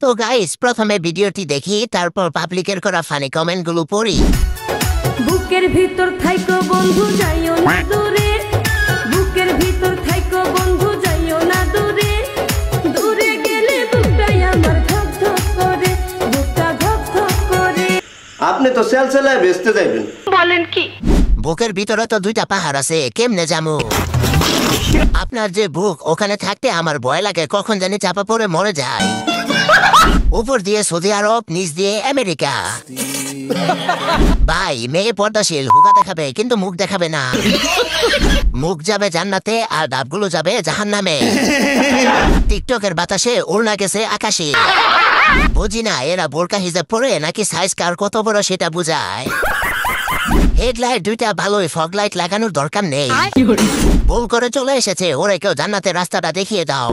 তো গাইস প্রথমে ভিডিওটি দেখি, তারপর পাবলিকের করা ফানি কমেন্টগুলো পড়ি। বুকের ভিতর থাইকো বন্ধু যাইও না দূরে, বুকের ভিতর থাইকো বন্ধু যাইও না দূরে, দূরে গেলে বুকটাই আমার ধক ধক করে, বুকটা ধক ধক করে। আপনি তো সেলসেলায় বেচতে যাইবেন, বলেন কি? বুকের ভিতরে তো দুইটা পাহাড় আছে, কেমনে যামু? আপনার যে বুক, ওখানে থাকতে আমার ভয় লাগে কখন জানি চাপা পড়ে মরে যায়। উপর দিয়ে সৌদি আরব, নিচ দিয়ে আমেরিকা। ভাই মেয়ে পর্দাশীল, হুকা দেখাবে কিন্তু মুখ দেখাবে না। মুখ যাবে জান্নাতে আর ডাবগুলো যাবে জাহান্নামে। টিকটকের বাতাসে ওড়না গেছে আকাশে। বুঝি না এরা বোরকা হিজাব পরে নাকি সাইজ কার কত বড় সেটা বুঝায়। হেডলাইট দুইটা ভালোই, ফগ লাইট লাগানোর দরকার নেই। ভুল করে চলে এসেছে, ওরে কেউ জান্নাতের রাস্তাটা দেখিয়ে দাও।